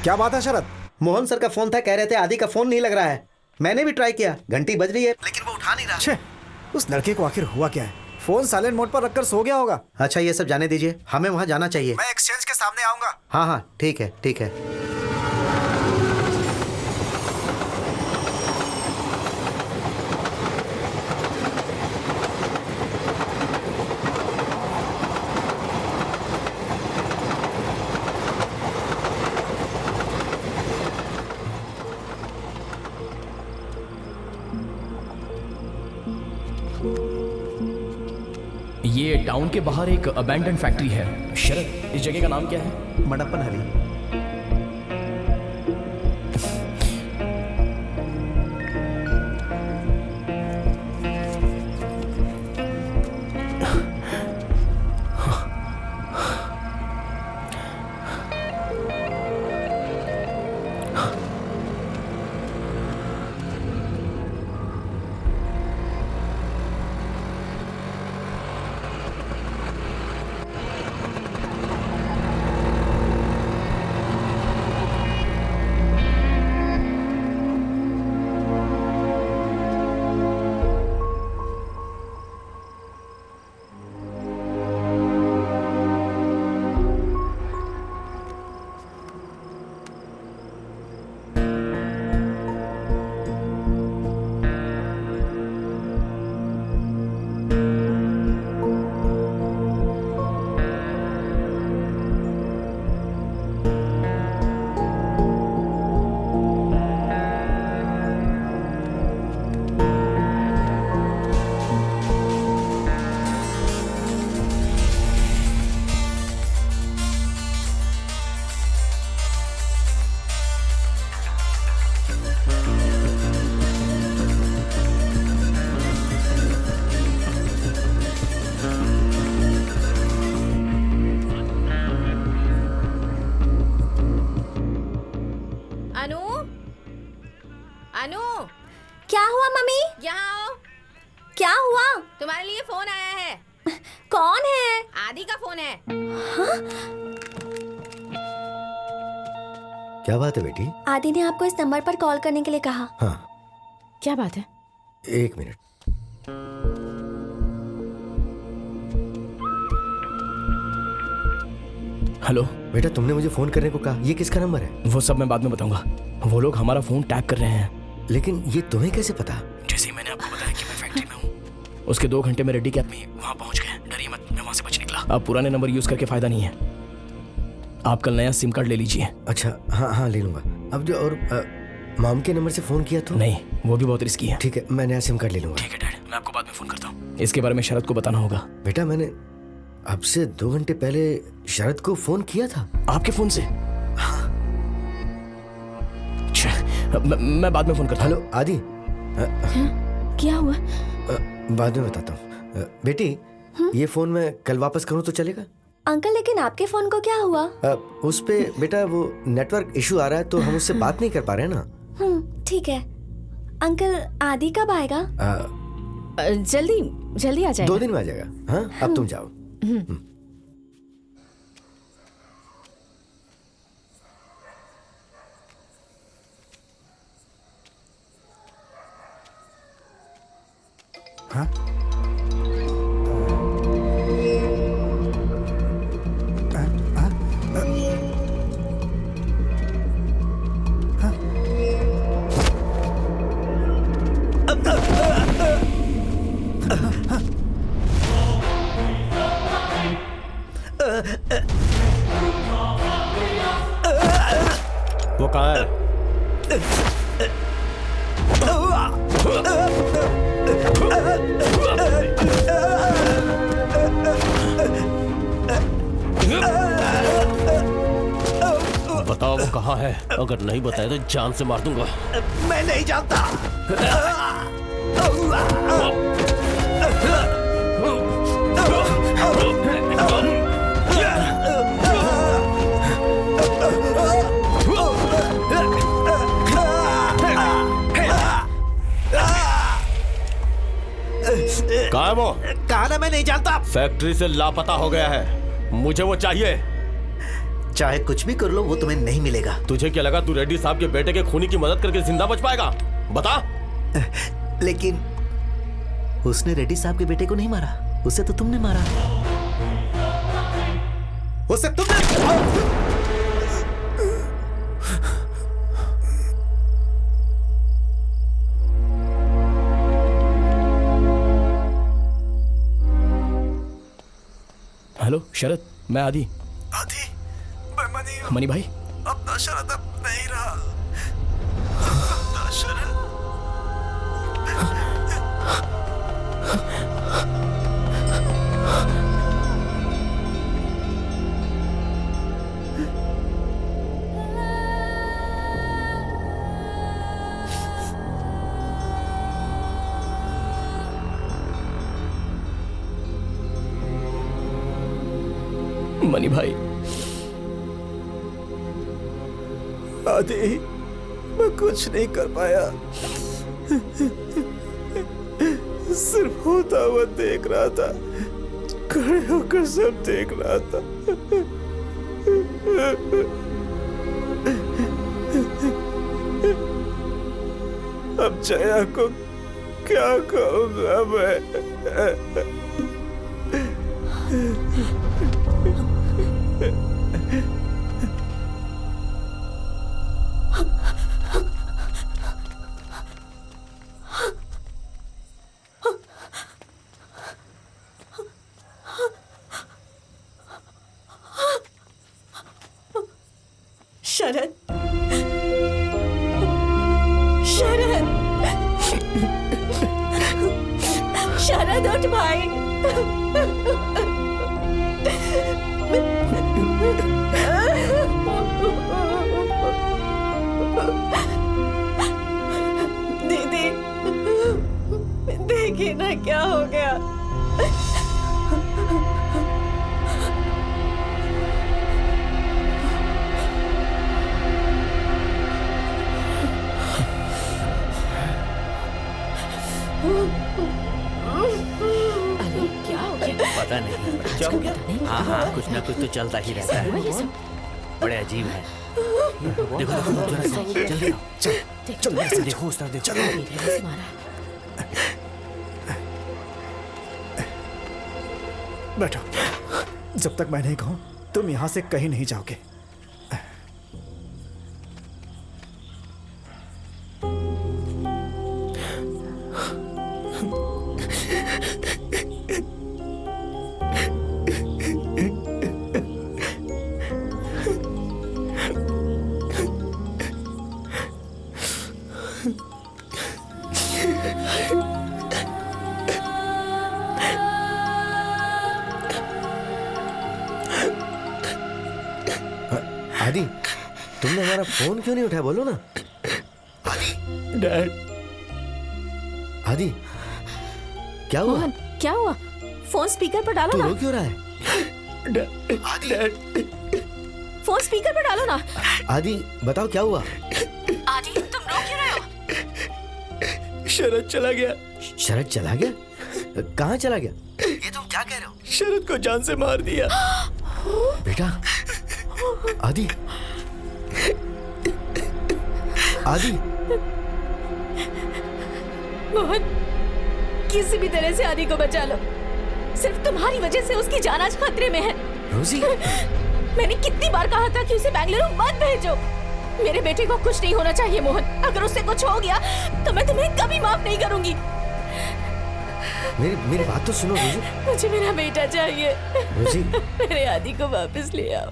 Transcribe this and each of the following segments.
क्या बात है शरद? मोहन सर का फोन था, कह रहे थे आदि का फोन नहीं लग रहा है। मैंने भी ट्राई किया, घंटी बज रही है लेकिन वो उठा नहीं रहा। छे, उस लड़के को आखिर हुआ क्या है? फोन साइलेंट मोड पर रखकर सो गया होगा। अच्छा ये सब जाने दीजिए, हमें वहाँ जाना चाहिए। मैं एक्सचेंज के सामने आऊंगा। हाँ हाँ ठीक है ठीक है। ये टाउन के बाहर एक अबैंडन फैक्ट्री है। शरद, इस जगह का नाम क्या है? मडप्पन हली। अनु, क्या हुआ मम्मी? यहाँ आओ। क्या हुआ? तुम्हारे लिए फोन आया है। कौन है? आदि का फोन है। क्या बात है बेटी? आदि ने आपको इस नंबर पर कॉल करने के लिए कहा। हाँ, क्या बात है? एक मिनट। हेलो बेटा, तुमने मुझे फोन करने को कहा, ये किसका नंबर है? वो सब मैं बाद में बताऊंगा। वो लोग हमारा फोन टैप कर रहे हैं। लेकिन ये तुम्हें कैसे पता? जैसे ही मैंने आपको बताया कि मैं फैक्ट्री में हूँ, उसके 2 घंटे में रेडी कैब में वहाँ पहुँच गए। डरिए मत, मैं वहाँ से बच निकला। अब पुराने नंबर यूज करके फायदा नहीं है। आप कल नया सिम कार्ड ले लीजिए। अच्छा, हाँ हाँ ले लूंगा। अब जो और मॉम के नंबर से फोन किया तो? नहीं, वो भी बहुत रिस्की है। ठीक है, मैं नया सिम कार्ड ले लूंगा। ठीक है डैड, मैं आपको बाद में फोन करता हूँ। इसके बारे में शरद को बताना होगा। बेटा, मैंने अब से 2 घंटे पहले शरद को फोन किया था। आपके फोन से? अच्छा, मैं बाद में फोन करता हूँ। हेलो आदि। क्या हुआ? बाद में बताता हूँ। बेटी, ये फोन मैं कल वापस करूँ तो चलेगा? अंकल, लेकिन आपके फोन को क्या हुआ? उस पे बेटा वो नेटवर्क इशू आ रहा है, तो हम उससे बात नहीं कर पा रहे हैं ना। ठीक है। अंकल, आदि कब आएगा? जल्दी जल्दी आ जाएगा। 2 दिन में आ जाएगा। हाँ, अब तुम जाओ। हाँ? वो कहाँ है? बताओ वो कहाँ है? अगर नहीं बताया तो जान से मार दूंगा। मैं नहीं जानता। कहाँ है वो? कहा ना मैं नहीं जानता। फैक्ट्री से लापता हो गया है, मुझे वो चाहिए। चाहे कुछ भी कर लो वो तुम्हें नहीं मिलेगा। तुझे क्या लगा तू रेड्डी साहब के बेटे के खूनी की मदद करके जिंदा बच पाएगा? बता। लेकिन उसने रेड्डी साहब के बेटे को नहीं मारा, उसे तो तुमने मारा। उसे तुमने। हेलो शरद, मैं आदि। आदि, मैं मनी हूँ। मनी भाई, अपना शरद अब नहीं रहा। अपना शरद। मनी भाई। आदि, मैं कुछ नहीं कर पाया। सिर्फ होता हुआ देख रहा था, खड़े होकर सब देख रहा था। अब जया को क्या कहूंगा मैं? शरद, शरद, शरद उठ भाई। दीदी, देखिए ना क्या हो गया। अरे क्या हो गया? पता नहीं क्या हो गया? हाँ हाँ, कुछ ना कुछ तो चलता ही रहता है। बड़े अजीब है। देखो देखो जरा सा, जल्दी आओ। चलो ऐसे देखो उस तरफ देखो। बैठो। जब तक मैं नहीं कहूं तुम यहां से कहीं नहीं जाओगे। आदि, तुमने हमारा फोन क्यों नहीं उठाया? बोलो ना। डैड। आदि, क्या हुआ? मोहन, क्या हुआ? फोन स्पीकर पर डालो तू ना। रो क्यों रहा है? डैड, फोन स्पीकर पर डालो ना। आदि, बताओ क्या हुआ? आदि, तुम रो क्यों रहे हो? शरद चला गया। शरद चला गया? कहाँ चला गया? ये तुम क्या कह रहे हो? शरद को जान से मार दिया। बेटा, आदि, आदि, मोहन, किसी भी तरह से आदि को बचा लो। सिर्फ तुम्हारी वजह से उसकी जान आज खतरे में है। रोजी, मैंने कितनी बार कहा था कि उसे बेंगलुरु मत भेजो। मेरे बेटे को कुछ नहीं होना चाहिए मोहन। अगर उससे कुछ हो गया तो मैं तुम्हें कभी माफ नहीं करूंगी। मेरी बात तो सुनो रोजी। मुझे मेरा बेटा चाहिए। रोजी, मेरे आदि को वापस ले आओ।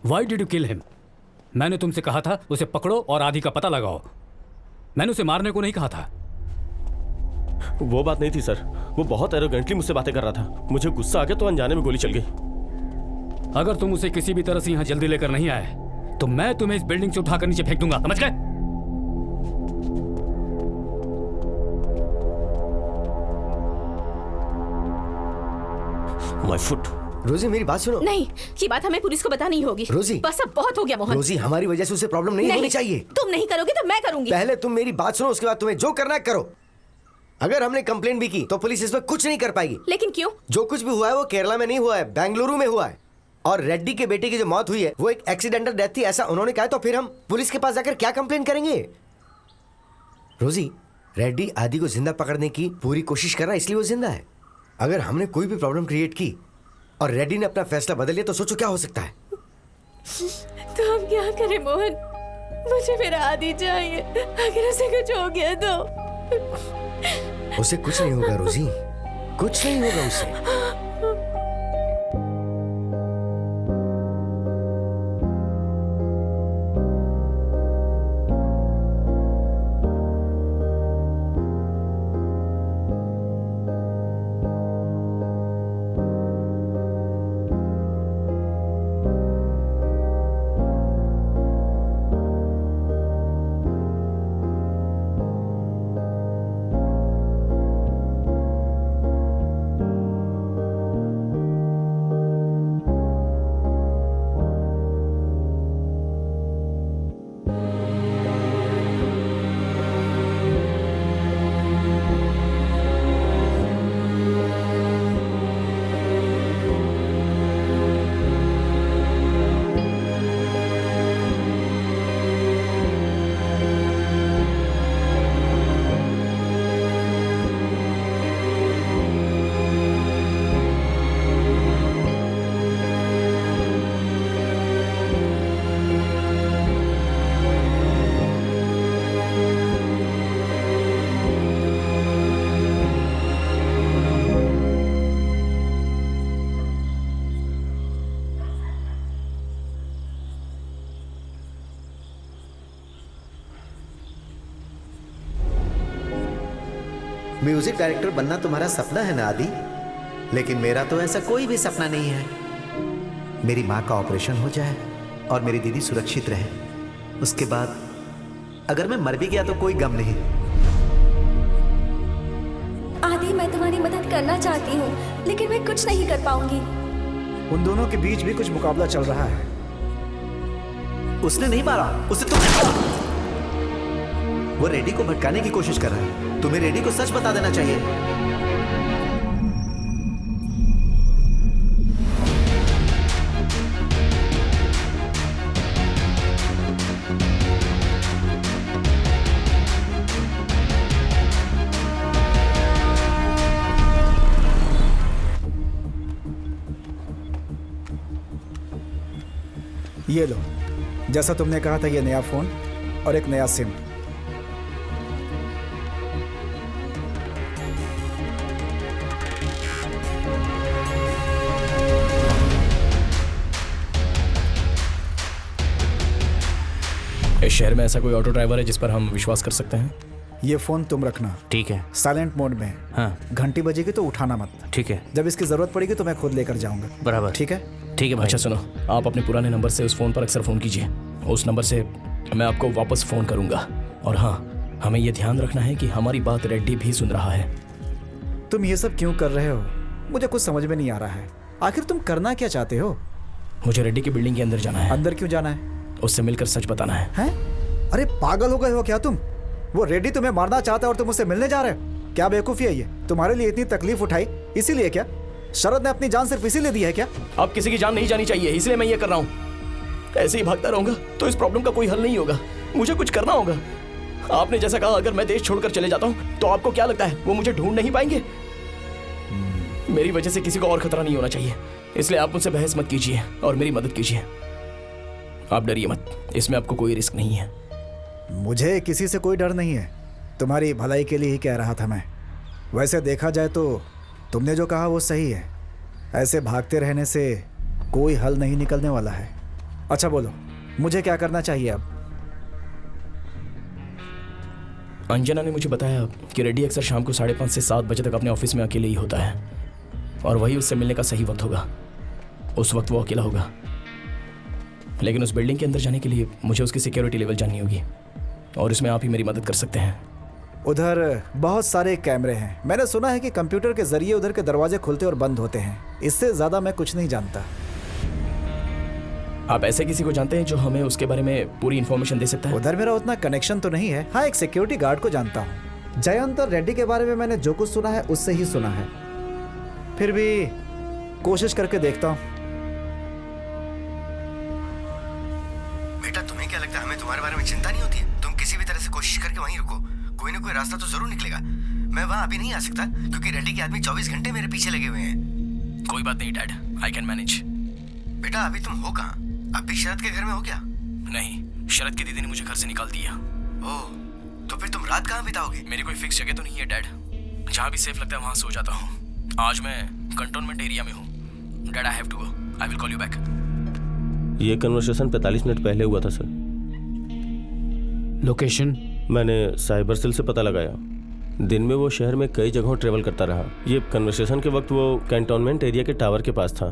Why did you kill him? मैंने तुमसे कहा था उसे पकड़ो और आदि का पता लगाओ। मैंने उसे मारने को नहीं कहा था। वो बात नहीं थी सर, वो बहुत एरोगेंटली मुझसे बातें कर रहा था। मुझे गुस्सा आ गया तो अनजाने में गोली चल गई। अगर तुम उसे किसी भी तरह से यहाँ जल्दी लेकर नहीं आए तो मैं तुम्हें इस बिल्डिंग से उठाकर नीचे फेंक दूंगा, समझ गए? My foot. रोजी, मेरी बात सुनो। नहीं, ये बात हमें पुलिस को बतानी होगी। रोजी, बस अब बहुत हो गया मोहन। रोजी, हमारी वजह से उसे प्रॉब्लम नहीं होनी चाहिए। तुम नहीं करोगे तो मैं करूंगी। पहले तुम मेरी बात सुनो, उसके बाद तुम्हें जो करना है करो। अगर हमने कंप्लेंट भी की तो पुलिस इस पर कुछ नहीं कर पाएगी। लेकिन क्यों? जो कुछ भी हुआ है वो केरला में नहीं हुआ है, बेंगलुरु में हुआ है। और रेड्डी के बेटे की जो मौत हुई है वो एक एक्सीडेंटल डेथ थी ऐसा उन्होंने कहा, तो फिर हम पुलिस के पास जाकर क्या कंप्लेन करेंगे? रोजी, रेड्डी आदि को जिंदा पकड़ने की पूरी कोशिश कर रहा है, इसलिए वो जिंदा है। अगर हमने कोई भी प्रॉब्लम क्रिएट की और रेड्डी ने अपना फैसला बदल लिया तो सोचो क्या हो सकता है। तो हम क्या करें मोहन? मुझे मेरा आदि चाहिए। अगर उसे कुछ हो गया तो उसे कुछ नहीं होगा रोजी, कुछ नहीं होगा उसे। म्यूजिक डायरेक्टर बनना तुम्हारा सपना है ना आदि, लेकिन मेरा तो ऐसा कोई भी सपना नहीं है। मेरी माँ का ऑपरेशन हो जाए और मेरी दीदी सुरक्षित रहे, उसके बाद अगर मैं मर भी गया तो कोई गम नहीं। आदि, मैं तुम्हारी मदद करना चाहती हूँ लेकिन मैं कुछ नहीं कर पाऊंगी। उन दोनों के बीच भी कुछ मुकाबला चल रहा है। उसने नहीं मारा, उसे तुमने मारा। वो रेड्डी को भटकाने की कोशिश कर रहा है। तुम्हें रेड्डी को सच बता देना चाहिए। ये लो, जैसा तुमने कहा था, ये नया फोन और एक नया सिम। इस शहर में ऐसा कोई ऑटो ड्राइवर है जिस पर हम विश्वास कर सकते हैं? ये फोन तुम रखना, ठीक है। साइलेंट मोड में। हाँ घंटी बजेगी तो उठाना मत। ठीक है, जब इसकी जरूरत पड़ेगी तो मैं खुद लेकर जाऊंगा। बराबर। ठीक है? ठीक है भाई। अच्छा सुनो, आप अपने पुराने नंबर से उस फोन पर अक्सर फोन कीजिए। उस नंबर से मैं आपको वापस फोन करूंगा। और हाँ, हमें यह ध्यान रखना है कि हमारी बात रेड्डी भी सुन रहा है। तुम ये सब क्यों कर रहे हो? मुझे कुछ समझ में नहीं आ रहा है। आखिर तुम करना क्या चाहते हो? मुझे रेड्डी की बिल्डिंग के अंदर जाना है। अंदर क्यों जाना है? उससे मिलकर सच बताना है। हैं? अरे पागल हो गए हो क्या तुम? वो रेड्डी तुम्हें मारना चाहता है और तुम उससे मिलने जा रहे हो? क्या बेवकूफी है ये? तुम्हारे लिए इतनी तकलीफ उठाई इसीलिए क्या? शरद ने अपनी जान सिर्फ इसीलिए दी है क्या? अब किसी की जान नहीं जानी चाहिए, इसलिए मैं ये कर रहा हूँ। ऐसे ही भागता रहूंगा तो इस प्रॉब्लम का कोई हल नहीं होगा। मुझे कुछ करना होगा। आपने जैसा कहा, अगर मैं देश छोड़कर चले जाता हूँ तो आपको क्या लगता है वो मुझे ढूंढ नहीं पाएंगे? मेरी वजह से किसी को और खतरा नहीं होना चाहिए, इसलिए आप मुझसे बहस मत कीजिए और मेरी मदद कीजिए। आप डरिए मत, इसमें आपको कोई रिस्क नहीं है। मुझे किसी से कोई डर नहीं है, तुम्हारी भलाई के लिए ही कह रहा था मैं। वैसे देखा जाए तो तुमने जो कहा वो सही है। ऐसे भागते रहने से कोई हल नहीं निकलने वाला है। अच्छा बोलो, मुझे क्या करना चाहिए अब? अंजना ने मुझे बताया कि रेड्डी अक्सर शाम को 5:30 से 7 बजे तक अपने ऑफिस में अकेले ही होता है और वही उससे मिलने का सही वक्त होगा। उस वक्त वो अकेला होगा, लेकिन उस बिल्डिंग के अंदर जाने के लिए मुझे उसकी सिक्योरिटी लेवल जाननी होगी और इसमें आप ही मेरी मदद कर सकते हैं। उधर बहुत सारे कैमरे हैं। मैंने सुना है कि कंप्यूटर के जरिए उधर के दरवाजे खुलते और बंद होते हैं। इससे ज्यादा मैं कुछ नहीं जानता। आप ऐसे किसी को जानते हैं जो हमें उसके बारे में पूरी इन्फॉर्मेशन दे सकता है? उधर मेरा उतना कनेक्शन तो नहीं है। हाँ, एक सिक्योरिटी गार्ड को जानता हूँ। जयंत और रेड्डी के बारे में मैंने जो कुछ सुना है उससे ही सुना है। फिर भी कोशिश करके देखता हूँ। तुम्हें क्या लगता है हमें तुम्हारे बारे में चिंता नहीं होती है? तुम किसी भी तरह से कोशिश करके वहीं रुको, कोई ना कोई रास्ता तो जरूर निकलेगा। मैं वहाँ अभी नहीं आ सकता क्योंकि रेड्डी के आदमी 24 घंटे मेरे पीछे लगे हुए हैं। कोई बात नहीं डैड, आई कैन मैनेज। बेटा अभी तुम हो कहाँ? अभी शरद के घर में हो क्या? नहीं, शरद की दीदी ने मुझे घर से निकाल दिया। ओह, तो फिर तुम रात कहाँ बिताओगे? मेरी कोई फिक्स जगह तो नहीं है डैड, जहाँ भी सेफ लगता है वहाँ सो जाता हूँ। आज मैं कंटोनमेंट एरिया में हूँ। Dad I have to go, I will call you back. ये कन्वर्सेशन 45 मिनट पहले हुआ था सर। लोकेशन? मैंने साइबर सेल से पता लगाया। दिन में वो शहर में कई जगहों ट्रेवल करता रहा। ये कन्वर्सेशन के वक्त वो कैंटोनमेंट एरिया के टावर के पास था।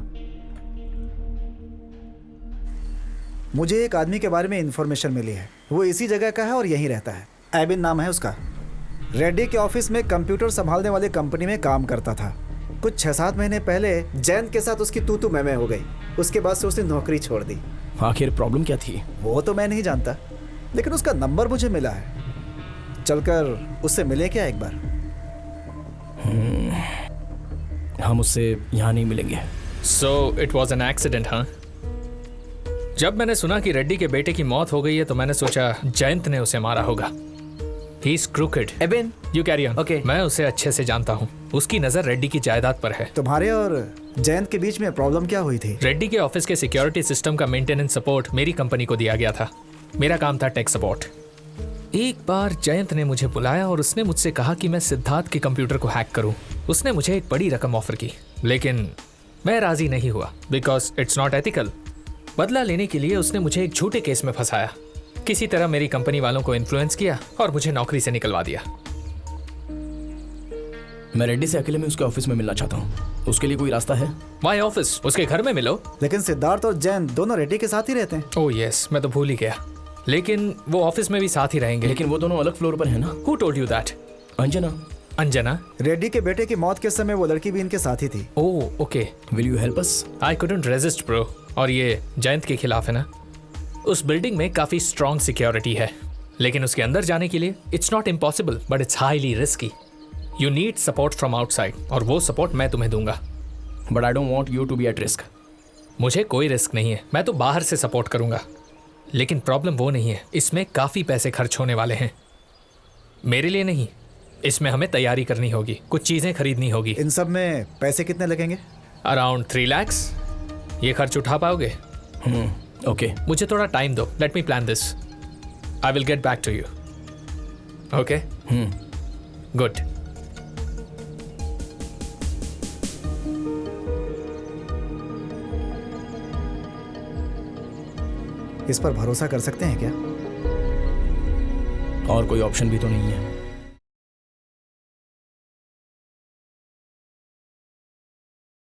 मुझे एक आदमी के बारे में इंफॉर्मेशन मिली है। वो इसी जगह का है और यहीं रहता है। एबिन नाम है उसका। रेड्डी के ऑफिस में कंप्यूटर संभालने वाली कंपनी में काम करता था। कुछ 6-7 महीने पहले जयंत के साथ उसकी तू मैं हो गई। उसके बाद से उसने नौकरी छोड़ दी। आखिर प्रॉब्लम क्या थी? वो तो मैं नहीं जानता, लेकिन उसका नंबर मुझे मिला है। चलकर उससे मिले क्या एक बार? हम उससे यहाँ नहीं मिलेंगे। So it was an accident, हाँ? जब मैंने सुना कि रेड्डी के बेटे की मौत हो गई है तो मैंने सोचा जयंत ने उसे मारा होगा। He's crooked. एबिन, You carry on. Okay. मैं उसे अच्छे से जानता हूँ। उसकी नजर रेड्डी की जायदाद पर है। तुम्हारे और जयंत के बीच में प्रॉब्लम क्या हुई थी? रेड्डी के ऑफिस के सिक्योरिटी सिस्टम का मेंटेनेंस सपोर्ट मेरी कंपनी को दिया गया था। मेरा काम था टेक सपोर्ट। एक बार जयंत ने मुझे बुलाया और उसने मुझसे कहा कि मैं सिद्धार्थ के कंप्यूटर को हैक करूं। उसने मुझे एक बड़ी रकम ऑफर की, लेकिन मैं राजी नहीं हुआ बिकॉज इट्स नॉट एथिकल। बदला लेने के लिए उसने मुझे एक झूठे केस में फंसाया। किसी तरह मेरी कंपनी वालों को इन्फ्लुएंस किया और मुझे नौकरी से निकलवा दिया। मैं रेड्डी से अकेले में उसके ऑफिस में मिलना चाहता हूँ। उसके लिए कोई रास्ता है? माय ऑफिस, उसके घर में मिलो। लेकिन सिद्धार्थ और जयंत दोनों रेड्डी के साथ ही रहते हैं। ओह यस, मैं तो भूल ही गया। लेकिन वो ऑफिस में भी साथ ही रहेंगे। लेकिन वो दोनों अलग फ्लोर पर है ना? Who told you that? Anjana. Anjana? Reddy के बेटे की मौत के समय वो लड़की भी इनके साथ ही थी। Oh okay. Will you help us? I couldn't resist bro. और ये जयंत के खिलाफ है ना? उस बिल्डिंग में काफी स्ट्रॉन्ग सिक्योरिटी है, लेकिन उसके अंदर जाने के लिए it's not impossible but it's highly risky. You need support from outside और वो सपोर्ट मैं तुम्हें दूंगा। But I don't want you to be at risk. मुझे कोई रिस्क नहीं है, मैं तो बाहर से सपोर्ट करूंगा। लेकिन प्रॉब्लम वो नहीं है, इसमें काफी पैसे खर्च होने वाले हैं। मेरे लिए नहीं, इसमें हमें तैयारी करनी होगी, कुछ चीजें खरीदनी होगी। इन सब में पैसे कितने लगेंगे? अराउंड 3 लाख। ये खर्च उठा पाओगे? ओके। मुझे थोड़ा टाइम दो, let me plan this. I will get back to you. Okay? Good. इस पर भरोसा कर सकते हैं क्या? और कोई ऑप्शन भी तो नहीं है।